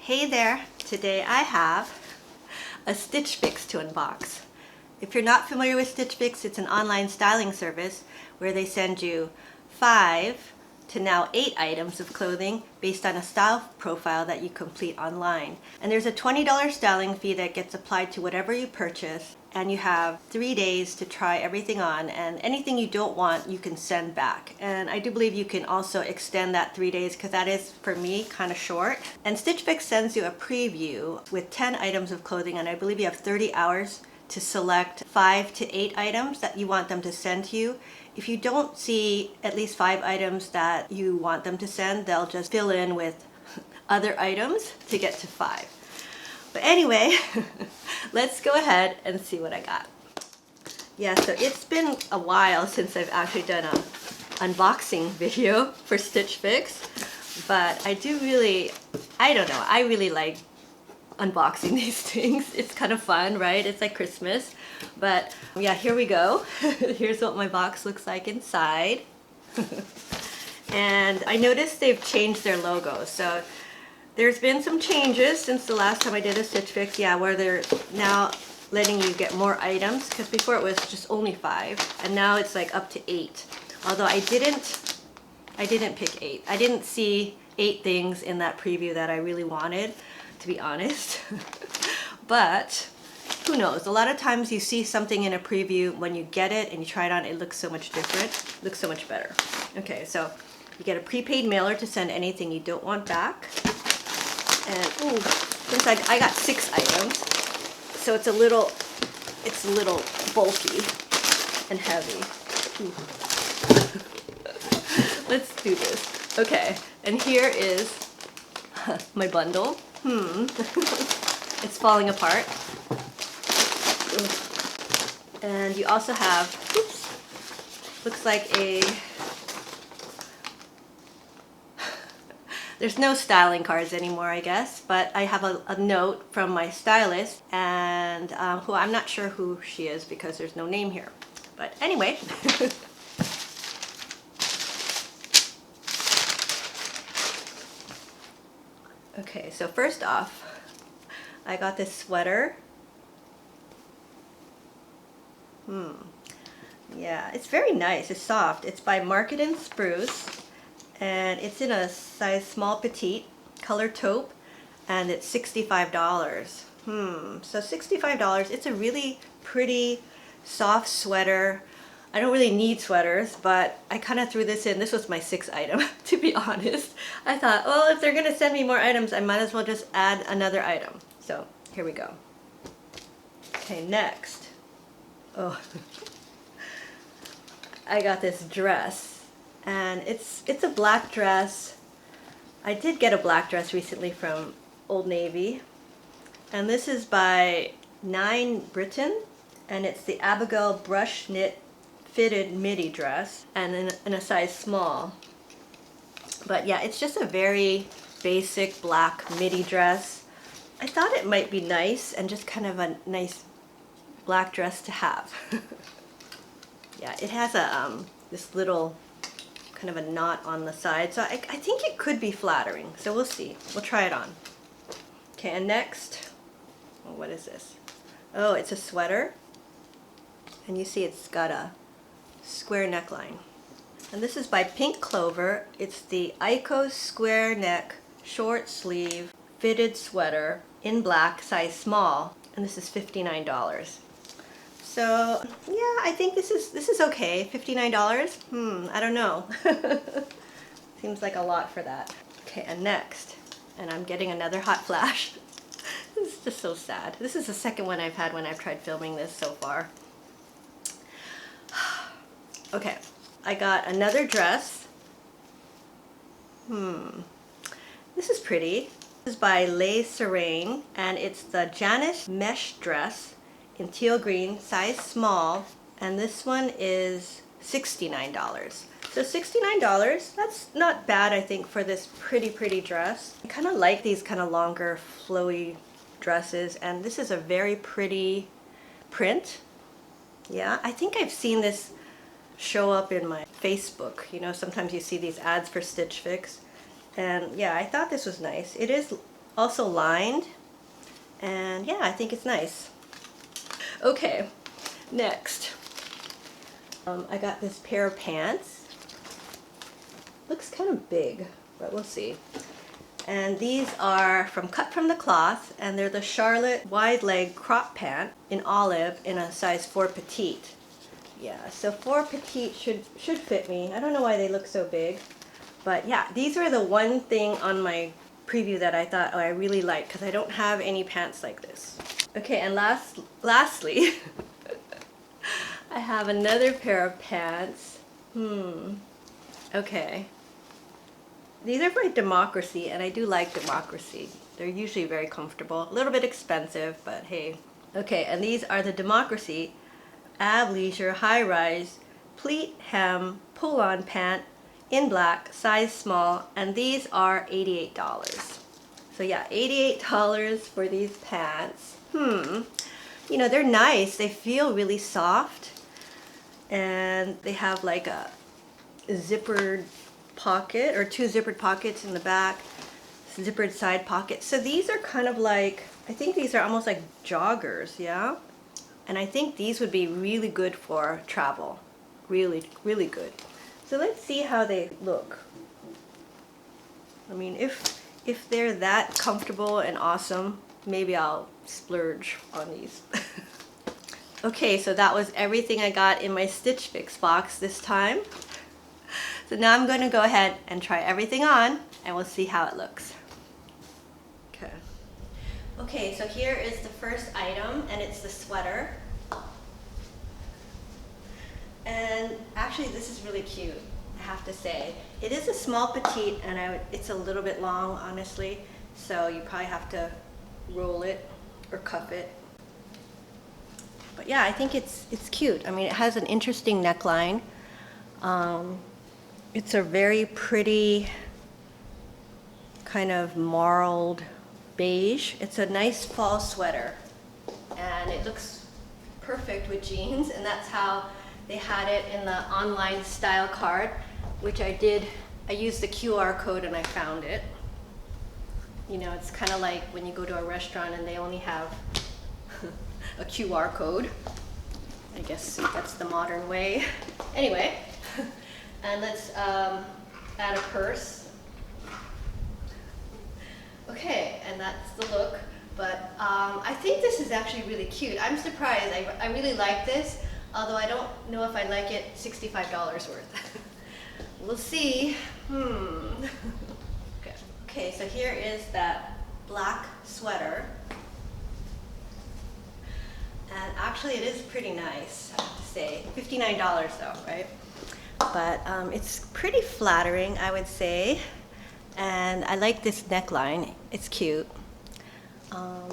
Hey there! Today I have a Stitch Fix to unbox. If you're not familiar with Stitch Fix, it's an online styling service where they send you 5 to now 8 items of clothing based on a style profile that you complete online. And there's a $20 styling fee that gets applied to whatever you purchase, and you have 3 days to try everything on, and anything you don't want you can send back. And I do believe you can also extend that 3 days because that is, for me, kind of short. And Stitch Fix sends you a preview with 10 items of clothing, and I believe you have 30 hours to select 5 to 8 items that you want them to send to you. If you don't see at least 5 items that you want them to send, they'll just fill in with other items to get to 5. But anyway, let's go ahead and see what I got. Yeah, so it's been a while since I've actually done an unboxing video for Stitch Fix, but I really like unboxing these things. It's kind of fun, right? It's like Christmas. But yeah, here we go. Here's what my box looks like inside. And I noticed they've changed their logo. So there's been some changes since the last time I did a Stitch Fix. Yeah, where they're now letting you get more items, because before it was just only 5, and now it's like up to 8. Although I didn't pick 8. I didn't see 8 things in that preview that I really wanted, to be honest. But who knows? A lot of times you see something in a preview, when you get it and you try it on, it looks so much different, looks so much better. Okay, so you get a prepaid mailer to send anything you don't want back. And ooh, since I got 6 items, so it's a little bulky and heavy. Let's do this. Okay, and here is my bundle. It's falling apart. And you also have, oops, looks like there's no styling cards anymore, I guess, but I have a note from my stylist, and who I'm not sure who she is because there's no name here. But anyway. Okay, so first off, I got this sweater. Yeah, it's very nice. It's soft. It's by Market and Spruce, and it's in a size small petite, color taupe, and it's $65. So $65. It's a really pretty, soft sweater. I don't really need sweaters, but I kind of threw this in. This was my 6th item, to be honest. I thought, well, if they're going to send me more items, I might as well just add another item. So here we go. Okay, next. Oh, I got this dress, and it's a black dress. I did get a black dress recently from Old Navy, and this is by Britton, and it's the Abigail brush knit fitted midi dress, and in a size small. But yeah, it's just a very basic black midi dress. I thought it might be nice, and just kind of a nice black dress to have. Yeah, it has a this little kind of a knot on the side, so I think it could be flattering. So we'll see. We'll try it on. Okay, and next, oh, what is this? Oh, it's a sweater, and you see it's got a square neckline. And this is by CLOVER. It's the Aiko square neck, short sleeve, fitted sweater in black, size small, and this is $59. So yeah, I think this is okay. $59? I don't know. Seems like a lot for that. Okay, and next, and I'm getting another hot flash. This is just so sad. This is the second one I've had when I've tried filming this so far. Okay, I got another dress. This is pretty. This is by Serein, and it's the Janice mesh dress in teal green, size small, and this one is $69. So $69, that's not bad, I think, for this pretty dress. I kind of like these kind of longer, flowy dresses, and this is a very pretty print. Yeah, I think I've seen this show up in my Facebook. You know, sometimes you see these ads for Stitch Fix, and yeah, I thought this was nice. It is also lined, and yeah, I think it's nice. Okay, next. I got this pair of pants. Looks kind of big, but we'll see. And these are cut from the Kloth, and they're the Charlotte wide leg crop pant in olive in a size 4 petite. Yeah, so 4 petite should fit me. I don't know why they look so big, but yeah, these were the one thing on my preview that I thought, oh, I really like, because I don't have any pants like this. Okay, and lastly, I have another pair of pants. Okay. These are by Democracy, and I do like Democracy. They're usually very comfortable. A little bit expensive, but hey. Okay, and these are the Democracy Athleisure High Rise Pleat Hem Pull-On Pant in black, size small, and these are $88. So yeah, $88 for these pants. You know, they're nice. They feel really soft, and they have like a zippered pocket, or 2 zippered pockets in the back, zippered side pocket. So these are kind of like, I think these are almost like joggers, yeah? And I think these would be really good for travel. Really, really good. So let's see how they look. I mean, if they're that comfortable and awesome, maybe I'll splurge on these. Okay, so that was everything I got in my Stitch Fix box this time. So now I'm going to go ahead and try everything on, and we'll see how it looks. Okay. Okay, so here is the first item, and it's the sweater. And actually, this is really cute, I have to say. It is a small petite, and it's a little bit long, honestly. So you probably have to roll it or cuff it. But yeah, I think it's cute. I mean, it has an interesting neckline. It's a very pretty kind of marled beige. It's a nice fall sweater, and it looks perfect with jeans, and that's how they had it in the online style card, which I used the QR code and I found it. You know, it's kind of like when you go to a restaurant and they only have a QR code. I guess that's the modern way. Anyway. And let's add a purse. Okay, and that's the look. But I think this is actually really cute. I'm surprised. I really like this, although I don't know if I like it $65 worth. We'll see. Okay, so here is that black sweater. And actually it is pretty nice, I have to say. $59 though, right? But it's pretty flattering, I would say. And I like this neckline. It's cute.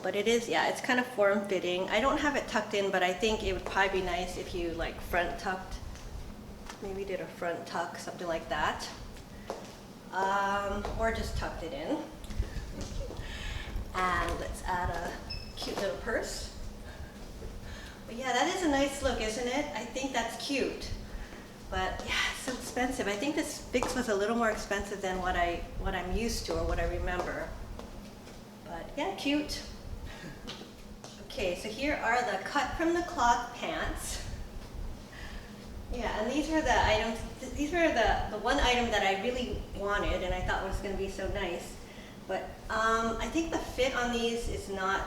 But it is, yeah, it's kind of form-fitting. I don't have it tucked in, but I think it would probably be nice if you like front tucked. Maybe did a front tuck, something like that. Or just tucked it in. And let's add a cute little purse. But yeah, that is a nice look, isn't it? I think that's cute. But yeah, it's so expensive. I think this Fix was a little more expensive than what I'm used to or what I remember. But yeah, cute. Okay, so here are the cut from the Kloth pants. Yeah, and these were the items. These were the one item that I really wanted and I thought was going to be so nice. But I think the fit on these is not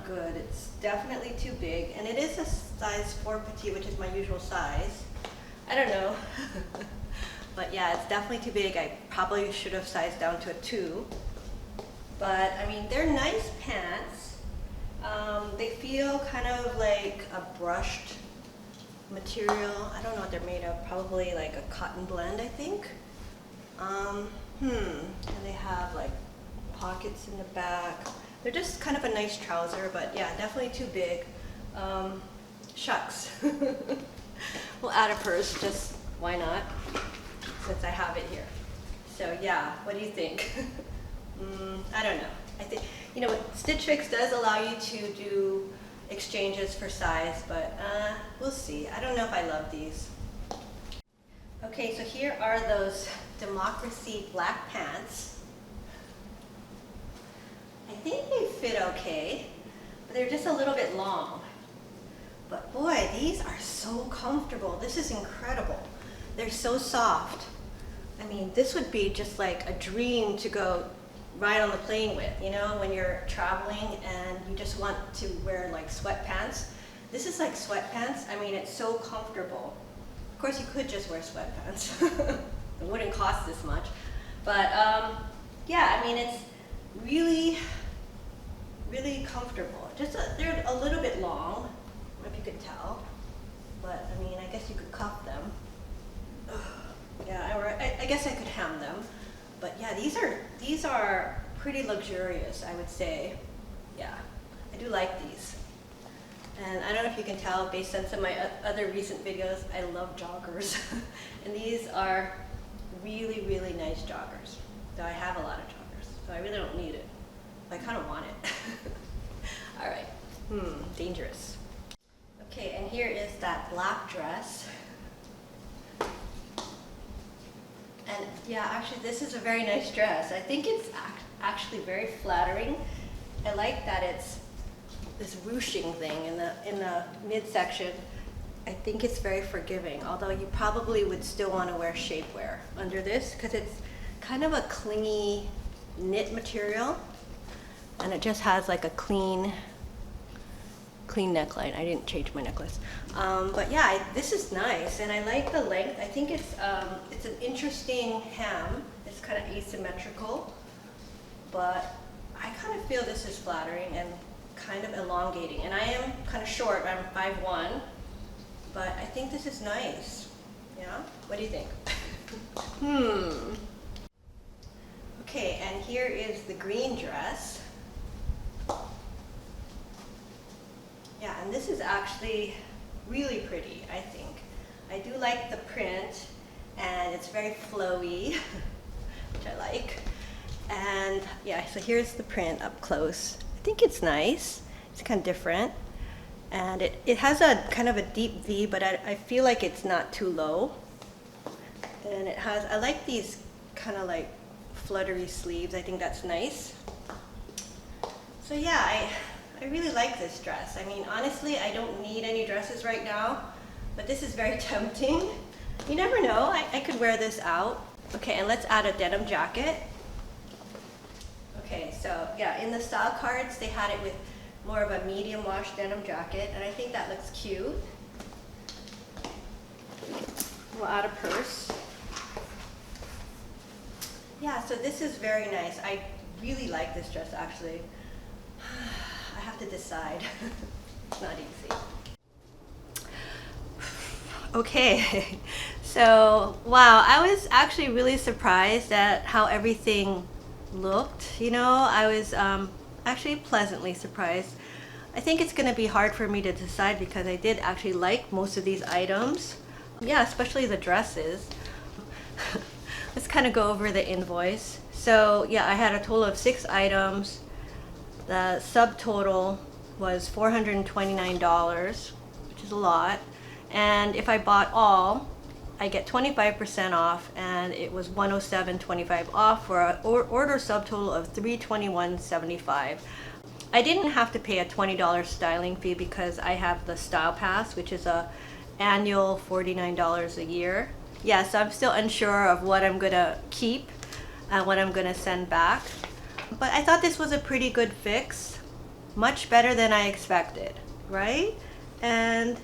good. It's definitely too big, and it is a size 4 petite, which is my usual size. I don't know. But yeah, it's definitely too big. I probably should have sized down to a 2. But I mean, they're nice pants. They feel kind of like a brushed material. I don't know what they're made of. Probably like a cotton blend, I think. And they have like pockets in the back. They're just kind of a nice trouser, but yeah, definitely too big. Shucks. We'll add a purse, just why not, since I have it here. So yeah, what do you think? I don't know. I think, you know, Stitch Fix does allow you to do exchanges for size, but we'll see. I don't know if I love these. Okay, so here are those Democracy black pants. fit okay, but they're just a little bit long. But boy, these are so comfortable. This is incredible. They're so soft. I mean, this would be just like a dream to go ride on the plane with, you know, when you're traveling and you just want to wear like sweatpants. This is like sweatpants. I mean, it's so comfortable. Of course, you could just wear sweatpants. It wouldn't cost this much. But yeah, I mean, it's really, really comfortable. Just they're a little bit long, if you could tell. But I mean, I guess you could cuff them. Yeah, I guess I could hem them. But yeah, these are pretty luxurious, I would say. Yeah, I do like these. And I don't know if you can tell based on some of my other recent videos, I love joggers. And these are really, really nice joggers. So I have a lot of joggers, so I really don't need it. But I kind of want it. All right, dangerous. Okay, and here is that black dress. And yeah, actually this is a very nice dress. I think it's actually very flattering. I like that it's this ruching thing in the midsection. I think it's very forgiving, although you probably would still want to wear shapewear under this because it's kind of a clingy knit material, and it just has like a clean neckline. I didn't change my necklace. But yeah, this is nice, and I like the length. I think it's an interesting hem. It's kind of asymmetrical, but I kind of feel this is flattering and kind of elongating. And I am kind of short. I'm 5'1", but I think this is nice. Yeah? What do you think? Okay, and here is the green dress. Yeah, and this is actually really pretty, I think. I do like the print, and it's very flowy, which I like. And yeah, so here's the print up close. I think it's nice. It's kind of different. And it has a kind of a deep V, but I feel like it's not too low. And it has, I like these kind of like fluttery sleeves. I think that's nice. So yeah, I really like this dress. I mean, honestly, I don't need any dresses right now, but this is very tempting. You never know, I could wear this out. Okay, and let's add a denim jacket. Okay, so yeah, in the style cards, they had it with more of a medium wash denim jacket, and I think that looks cute. We'll add a purse. Yeah, so this is very nice. I really like this dress, actually. I have to decide. It's not easy. Okay, so wow, I was actually really surprised at how everything looked. You know, I was actually pleasantly surprised. I think it's going to be hard for me to decide because I did actually like most of these items. Yeah, especially the dresses. Let's kind of go over the invoice. So yeah, I had a total of 6 items. The subtotal was $429, which is a lot. And if I bought all, I get 25% off, and it was $107.25 off for an order subtotal of $321.75. I didn't have to pay a $20 styling fee because I have the Style Pass, which is a annual $49 a year. Yeah, so I'm still unsure of what I'm gonna keep and what I'm gonna send back. But I thought this was a pretty good fix, much better than I expected, right? And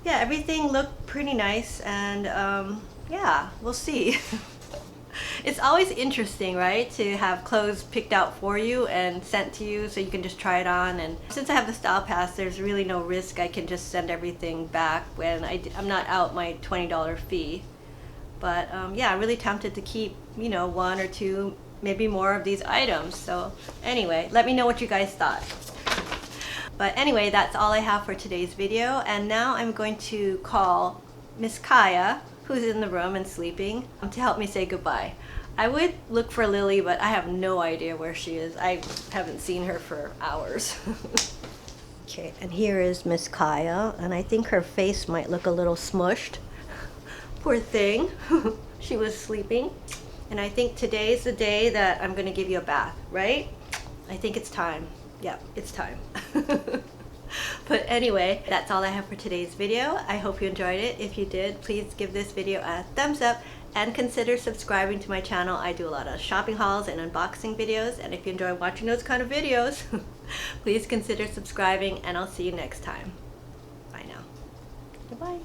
yeah, everything looked pretty nice, and yeah, we'll see. It's always interesting, right, to have clothes picked out for you and sent to you so you can just try it on. And since I have the Style Pass, there's really no risk. I can just send everything back when I'm not out my $20 fee. But yeah, I'm really tempted to keep, you know, 1 or 2, maybe more of these items. So anyway, let me know what you guys thought. But anyway, that's all I have for today's video. And now I'm going to call Miss Kaya, who's in the room and sleeping, to help me say goodbye. I would look for Lily, but I have no idea where she is. I haven't seen her for hours. Okay, and here is Miss Kaya, and I think her face might look a little smushed. Poor thing. She was sleeping. And I think today's the day that I'm gonna give you a bath, right? I think it's time. Yep, it's time. But anyway, that's all I have for today's video. I hope you enjoyed it. If you did, please give this video a thumbs up and consider subscribing to my channel. I do a lot of shopping hauls and unboxing videos, and if you enjoy watching those kind of videos, please consider subscribing, and I'll see you next time. Bye now. Goodbye.